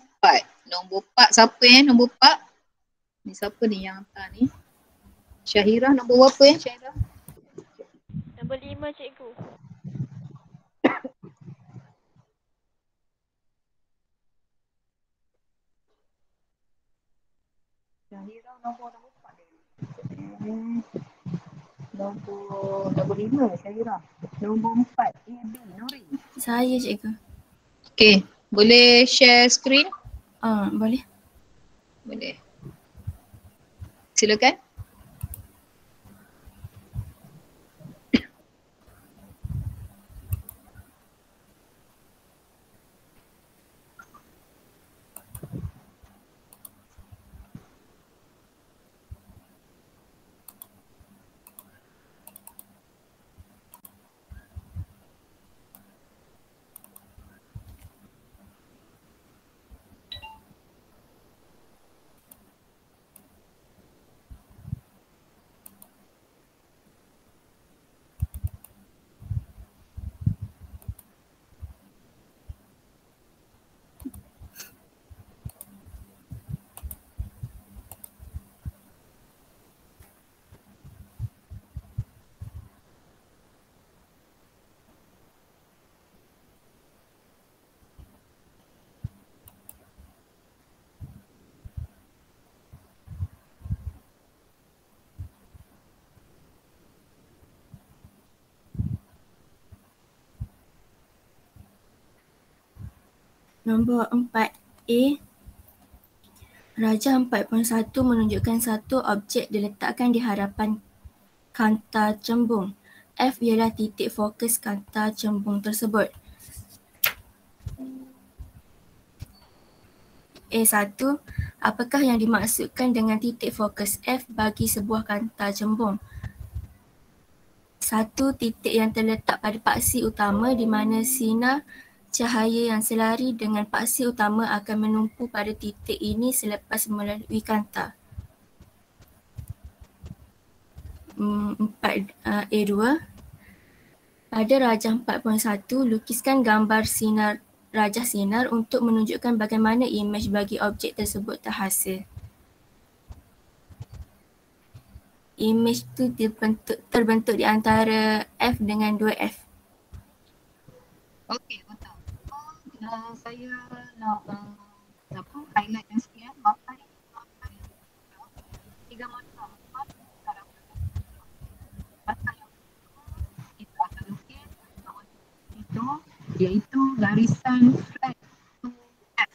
Nombor 4 siapa nombor 4? Ni siapa ni yang hantar ni? Syahira nombor berapa Syahira? Nombor 5 cikgu. Syahira nombor 4 dia. Nombor 5 Syahira. Nombor 4 AB Nuri. Saya cikgu. Okey, boleh share screen? Boleh. Boleh. Silakan. Nombor 4A. Raja 4.1 menunjukkan satu objek diletakkan di hadapan kanta cembung. F ialah titik fokus kanta cembung tersebut. A1. Apakah yang dimaksudkan dengan titik fokus F bagi sebuah kanta cembung? Satu titik yang terletak pada paksi utama di mana sinar cahaya yang selari dengan paksi utama akan menumpu pada titik ini selepas melalui kanta. 4A2. Pada rajah 4.1, lukiskan gambar sinar rajah sinar untuk menunjukkan bagaimana imej bagi objek tersebut terhasil. Imej tu terbentuk di antara F dengan 2F. Okey, betul. Saya nak highlight yang sikit markah ni. 3 markah. Markah yang kita akan lukis itu iaitu garisan flat to F.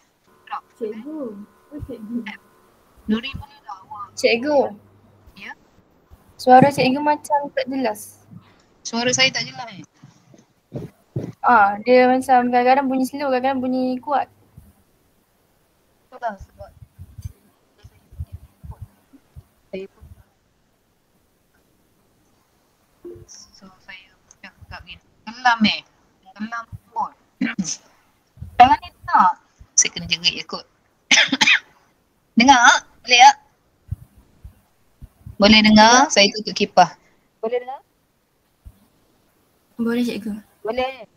Cikgu. Cikgu. Nuri boleh tak awak? Cikgu. Ya? Suara cikgu macam tak jelas. Suara saya tak jelas Dia macam kadang-kadang bunyi slow, kadang-kadang bunyi kuat. Itulah sebab saya pun saya cakap gini. Kelam pun. Jangan ni tak. Saya kena jerit kot. Dengar? Boleh tak? Boleh dengar? Saya tutup kipas. Boleh dengar? Boleh cikgu. Boleh.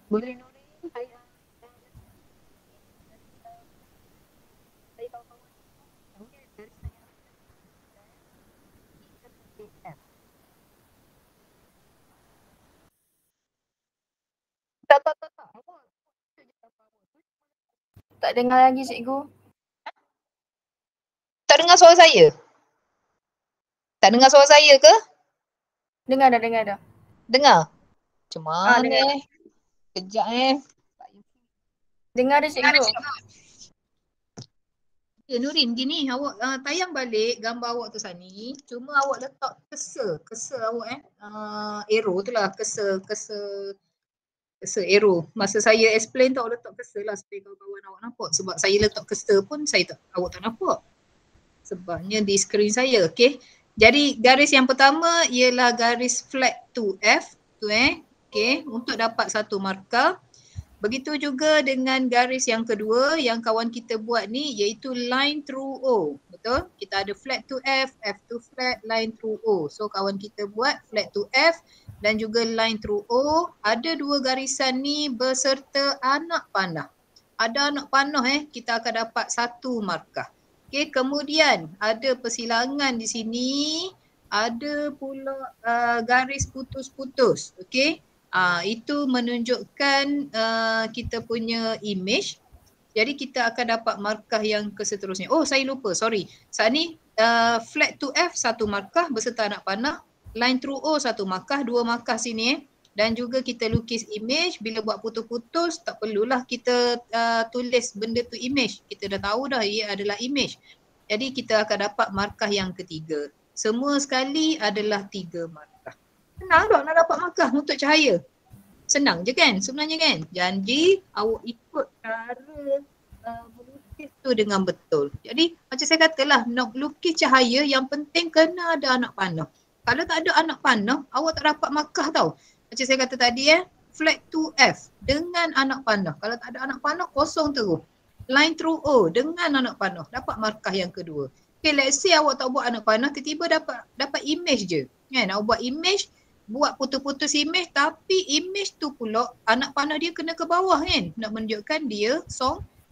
Boleh Nuri? Tak dengar lagi cikgu. Tak dengar suara saya? Tak dengar suara saya ke? Dengar dah. Dengar? Macam mana dengar. Kejap Dengar dah cikgu. Ya Nurin, gini awak tayang balik gambar awak tu Sani. Cuma awak letak cursor awak arrow tu lah, cursor arrow. Masa saya explain tu awak letak cursor lah supaya kawan-kawan awak nampak. Sebab saya letak cursor pun awak tak nampak. Sebabnya di skrin saya, okey. Jadi garis yang pertama ialah garis flat to F tu okey, untuk dapat satu markah. Begitu juga dengan garis yang kedua yang kawan kita buat ni iaitu line through O. Betul? Kita ada flat to F, F to flat, line through O. So kawan kita buat flat to F dan juga line through O. Ada dua garisan ni beserta anak panah. Ada anak panah kita akan dapat satu markah. Okey, kemudian ada persilangan di sini. Ada pula garis putus-putus. Okey. Itu menunjukkan kita punya image. Jadi kita akan dapat markah yang keseterusnya. Oh, saya lupa, sorry. Saat ni flat to F satu markah beserta anak panah. Line through O satu markah, dua markah sini Dan juga kita lukis image. Bila buat putus-putus tak perlulah kita tulis benda tu image. Kita dah tahu dah ia adalah image. Jadi kita akan dapat markah yang ketiga. Semua sekali adalah 3 markah. Senang tak nak dapat markah untuk cahaya? Senang je kan sebenarnya kan? Janji awak ikut cara melukis tu dengan betul. Jadi macam saya katalah, nak lukis cahaya yang penting kena ada anak panah. Kalau tak ada anak panah, awak tak dapat markah tau. Macam saya kata tadi flat to F dengan anak panah. Kalau tak ada anak panah, kosong terus. Line through O dengan anak panah, dapat markah yang kedua. Okay, let's say awak tak buat anak panah, tiba-tiba dapat image je. Kan, awak buat image, buat putus-putus image tapi image tu pula anak panah dia kena ke bawah kan. Nak menunjukkan dia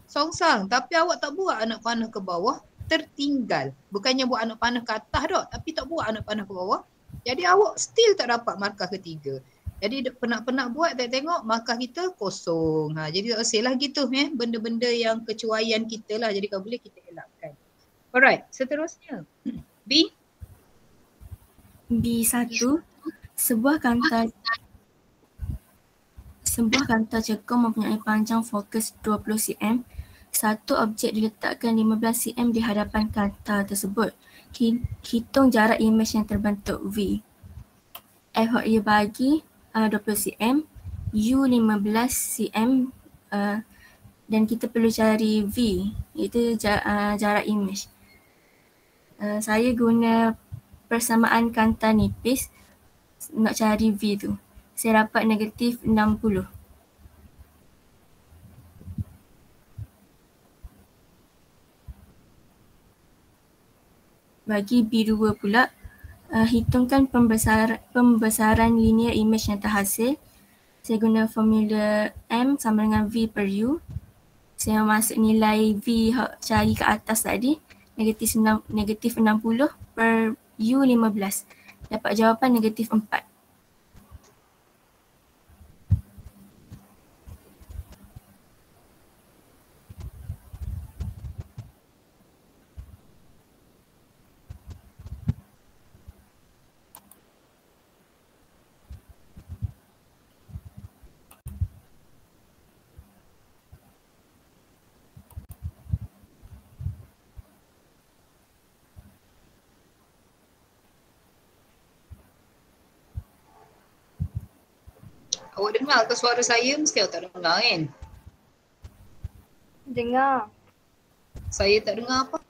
songsang. Tapi awak tak buat anak panah ke bawah, tertinggal. Bukannya buat anak panah ke atas tak, tapi tak buat anak panah ke bawah. Jadi awak still tak dapat markah ketiga. Jadi penat-penat buat tengok markah kita kosong. Jadi tak usah lah gitu benda-benda yang kecuaian kita lah. Jadi kalau boleh kita elakkan. Alright, seterusnya. B. B1. Sebuah kantar cekung mempunyai panjang fokus 20 cm. Satu objek diletakkan 15 cm di hadapan kantar tersebut. Hitung jarak imej yang terbentuk V. F yang ia bagi 20 cm, U 15 cm dan kita perlu cari V, iaitu jarak imej. Saya guna persamaan kantar nipis nak cari V tu. Saya dapat negatif 60. Bagi B2 pula, hitungkan pembesaran linear image yang terhasil. Saya guna formula M sama dengan V per U. Saya masuk nilai V cari ke atas tadi, negatif 60 per U 15. Dapat jawapan negatif 4. Awak dengar ke suara saya? Mesti awak tak dengar kan? Dengar. Saya tak dengar apa?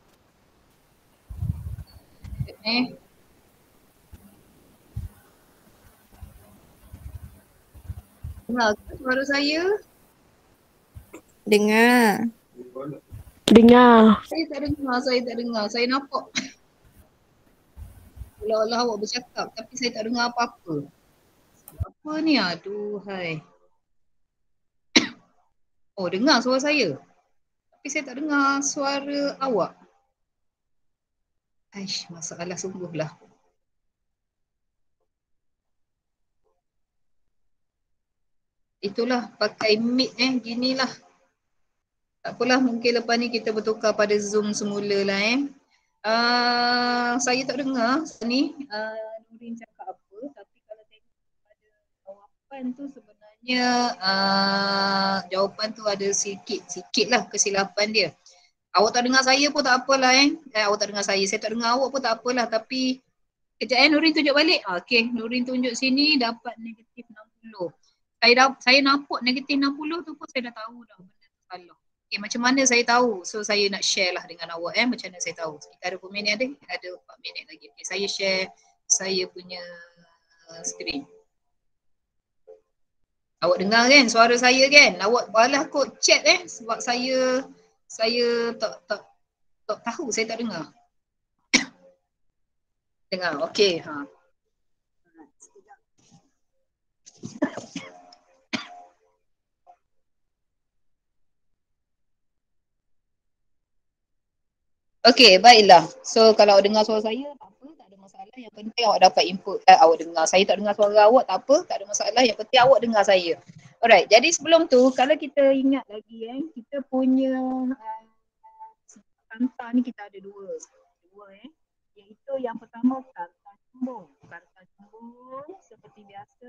Dengar ke suara saya? Dengar. Dengar. Saya tak dengar. Saya nampak. Seolah-olah awak bercakap tapi saya tak dengar apa-apa. Apa ni? Aduhai. Oh, dengar suara saya. Tapi saya tak dengar suara awak. Aish, masalah sungguhlah. Itulah pakai mic ginilah. Tak apalah, mungkin lepas ni kita bertukar pada Zoom semula lah saya tak dengar ni Nurin cakap apa, tapi kalau tengok pada jawapan tu sebenarnya jawapan tu ada sikit lah kesilapan dia. Awak tak dengar saya pun tak apalah awak tak dengar saya tak dengar awak pun tak apalah, tapi kejap Nurin tunjuk balik. Okey, Nurin tunjuk sini dapat negatif 60. Saya nampak negatif 60 tu pun saya dah tahu dah benda tu salah. Okay, macam mana saya tahu? So saya nak share lah dengan awak macam mana saya tahu. Kita ada berapa minit ada? Ada 4 minit lagi. Okay, saya share saya punya screen. Awak dengar kan suara saya kan? Awak balas kot chat sebab saya tak tahu, saya tak dengar. Dengar. Okey, Okey, baiklah. So kalau awak dengar suara saya, tak apa, tak ada masalah. Yang penting awak dapat input, awak dengar. Saya tak dengar suara awak, tak apa, tak ada masalah. Yang penting awak dengar saya. Alright, jadi sebelum tu, kalau kita ingat lagi kita punya kanta ni kita ada dua iaitu yang pertama kanta cembung. Kanta cembung seperti biasa,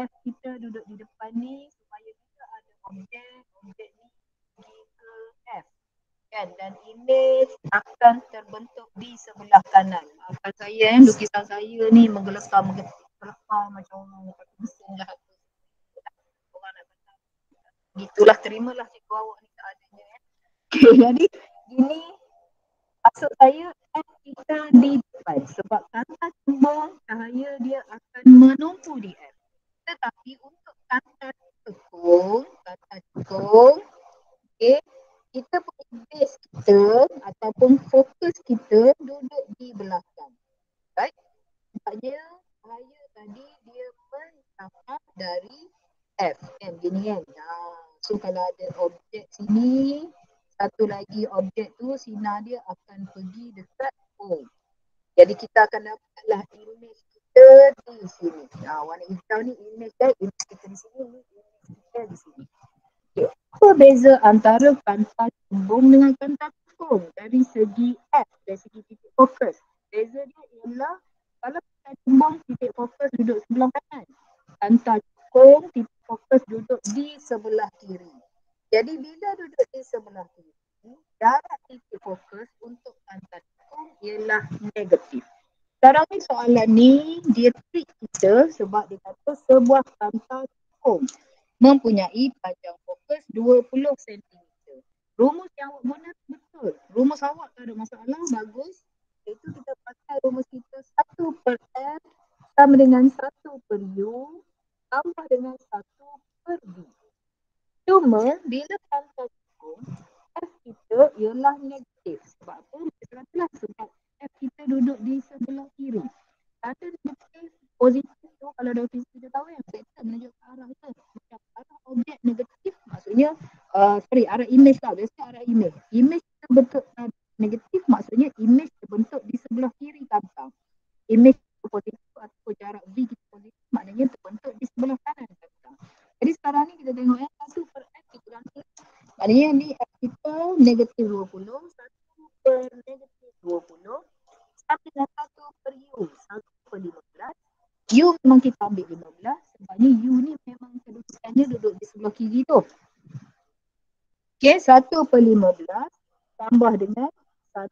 F kita duduk di depan ni supaya kita ada objek ni pergi ke F. Kan, dan imej akan terbentuk di sebelah kanan. Maafkan saya lukisan saya ni menggelekar macam orang pakai mesin jahat. Orang nak kata gitulah, terimalah cikgu awak ni seadanya Okay, jadi ini maksud saya kita di depan sebab kanta cembung cahaya dia akan menumpu di F. Tetapi untuk kanta cekung, okay, kita punya base kita ataupun fokus kita duduk di belakang. Right? Sebabnya cahaya tadi dia mencakap dari F kan, gini kan. So kalau ada objek sini, satu lagi objek tu sinar dia akan pergi dekat O. Jadi kita akan dapatlah image kita di sini. Warna hijau ni image kita di sini, ni image kita di sini. Apa beza antara kanta cembung dengan kanta cekung dari segi F, dari segi titik fokus? Beza dia ialah kalau kanta cembung titik fokus duduk sebelah kanan, kanta cekung titik fokus duduk di sebelah kiri. Jadi bila duduk di sebelah kiri, jarak titik fokus untuk kanta cekung ialah negatif. Sekarang ni soalan ni dia trik kita sebab dia kata sebuah kanta cekung mempunyai panjang fokus 20 cm. Rumus yang awak guna betul. Rumus awak tak ada masalah, bagus. Iaitu kita pakai rumus kita 1 per F sama dengan 1 per U tambah dengan 1 per V. Cuma bila kanta cekung, F kita ialah negatif. Sebab apa? Kita katalah sebab F kita duduk di sebelah kiri. Tanda negatif, positif tu kalau dari fisik kita tahu vektor menunjuk ke arah tu. Macam arah objek negatif maksudnya arah image lah. Biasanya arah image. Image terbentuk negatif maksudnya image terbentuk di sebelah kiri kanta. Image positif atau jarak V kita positif maknanya terbentuk di sebelah kanan kanta. Jadi sekarang ni kita tengok 1 per F kita ganti. Maknanya ni F kita negatif 20, 1 per negatif 20 sama dengan 1 per U, 1 per 15. U memang kita ambil 15 sebabnya U ni memang kedudukannya duduk di sebelah kiri tu. Okay, 1 per 15 tambah dengan 1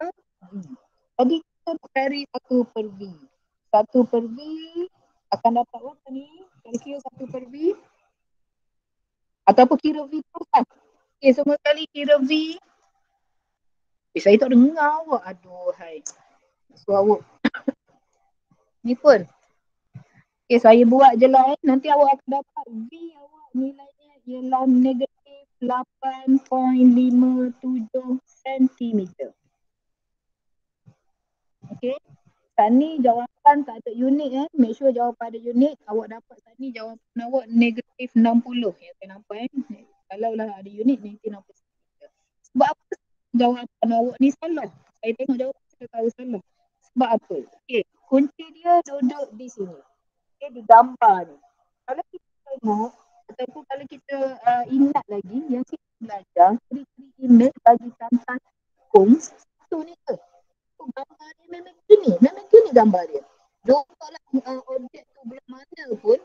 per V. Jadi kita cari 1 per V. 1 per V akan dapat berapa ni? Kalau kira 1 per V ataupun kira V terus kan? Okay, semua kali kira V. Saya tak dengar awak. Aduhai. So awak ni pun. Okay, saya buat je lah Nanti awak akan dapat V awak nilainya ialah negatif 8.57 cm. Okay. Saat ni jawapan tak ada unit Make sure jawapan ada unit. Awak dapat saat ni jawapan awak negatif 60. Yang saya nampak Kalau lah ada unit negatif 60 cm. Sebab apa jawapan awak ni salah? Saya tengok jawapan saya tahu salah. Sebab apa? Okay. Kunci dia duduk di sini. Okay, di gambar ni. Kalau kita tengok ataupun kalau kita ingat lagi yang sini belajar ciri-ciri imej bagi tantan hukum tu ni ke? Gambar dia memang gini gambar dia. Kalau objek tu belah mana pun,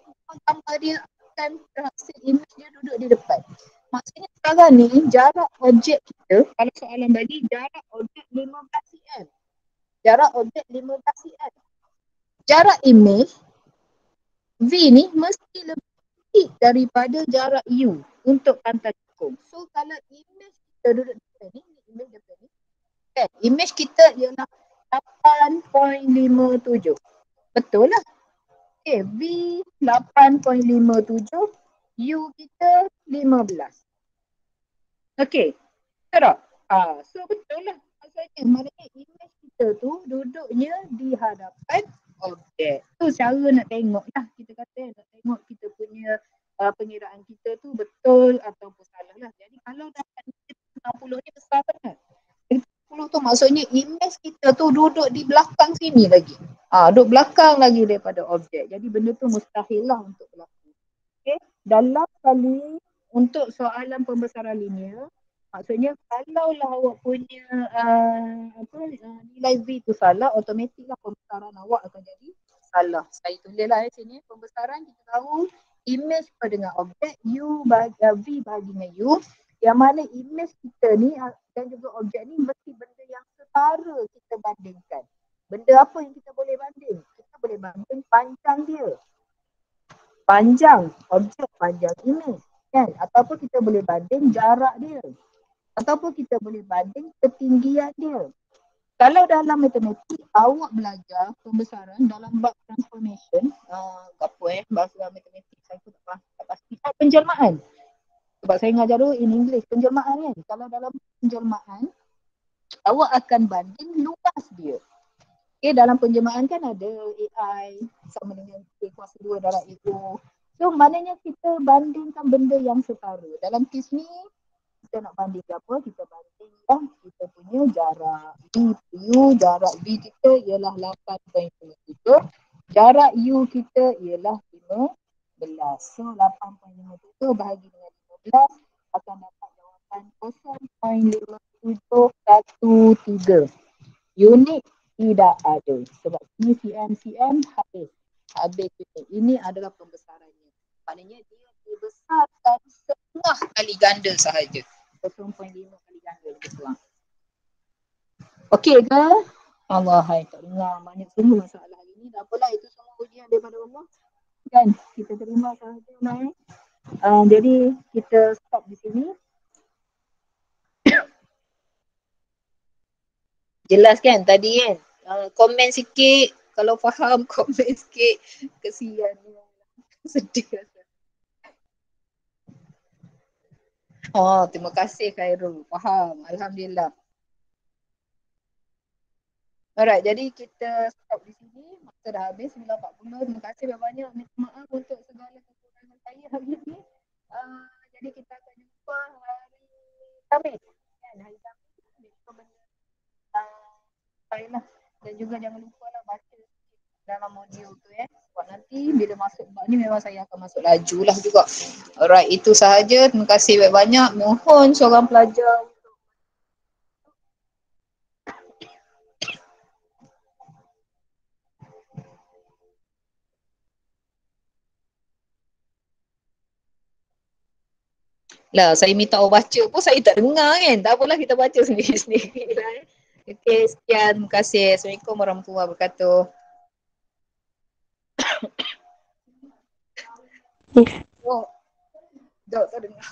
gambar dia akan terhasil imej dia duduk di depan. Maksudnya sekarang ni jarak objek kita, kalau soalan bagi jarak objek 15 cm. Jarak objek 15 cm. Jarak imej V ni mesti lebih kecil daripada jarak U untuk pantai jukung. So kalau imej kita duduk depan ni, imej depan ni, kan? Imej kita ialah 8.57. Betul lah. Okay, V 8.57, U kita 15. Okay, betul tak? So betul lah. Maknanya imej kita tu duduknya di hadapan objek. Tu cara nak tengok lah. Kita kata nak tengok kita punya pengiraan kita tu betul ataupun salah lah. Jadi kalau dapat 60 ni besar sangat. 60 tu maksudnya imej kita tu duduk di belakang sini lagi. Duduk belakang lagi daripada objek. Jadi benda tu mustahil lah untuk berlaku. Okay. Dalam kali untuk soalan pembesaran linear, maksudnya kalaulah awak punya nilai V tu salah, automatik lah pembesaran awak akan jadi salah. Saya tulislah sini, pembesaran kita tahu imej dengan objek, V bagi dengan U, yang mana imej kita ni dan juga objek ni mesti benda yang setara kita bandingkan. Benda apa yang kita boleh banding? Kita boleh banding panjang dia. Panjang objek, panjang imej. Kan? Ataupun kita boleh banding jarak dia. Ataupun kita boleh banding ketinggian dia. Kalau dalam matematik, awak belajar pembesaran dalam bab transformation, bahasa matematik saya pun tak pasti. Penjelmaan. Sebab saya mengajar dulu in English, penjelmaan kan. Kalau dalam penjelmaan, awak akan banding luas dia. Okay, dalam penjelmaan kan ada AI sama dengan K kuasa 2 darab EO. So maknanya kita bandingkan benda yang setara. Dalam kes ni, kita nak banding apa? Kita bandingkan kita punya jarak U, jarak V kita ialah 8.57. Jarak U kita ialah 15. So 8.57 bahagi dengan 15 akan dapat jawapan 0.5713. Unit tidak ada. Sebab ini cm habis unit. Ini adalah pembesarannya. Maknanya dia dibesarkan setengah kali ganda sahaja. 0.5 kali ganda lebih kurang. Okey ke? Allah, tak dengar banyak semua masalah hari ni. Tak apalah, itu semua ujian daripada Allah. Kan? Kita terima sahaja. Jadi kita stop di sini. Jelas kan tadi kan? Komen sikit. Kalau faham, komen sikit. Kesian. Sedih rasa. Terima kasih Khairul. Faham. Alhamdulillah. Alright, jadi kita stop di sini. Masa dah habis 9.40. Terima kasih banyak-banyak. Minta maaf untuk segala kekurangan saya hari ini. Jadi kita akan jumpa hari Khamis. Kan? Hari Khamis. Baiklah. Dan juga jangan lupa lah baca dalam modul tu sebab nanti bila masuk bab ni memang saya akan masuk laju lah juga. Alright, itu sahaja. Terima kasih banyak-banyak. Mohon seorang pelajar lah, saya minta awak baca pun saya tak dengar kan. Tak apalah, kita baca sendiri-sendiri lah. Okey, sekian. Terima kasih. Assalamualaikum warahmatullahi wabarakatuh. Tak dengar.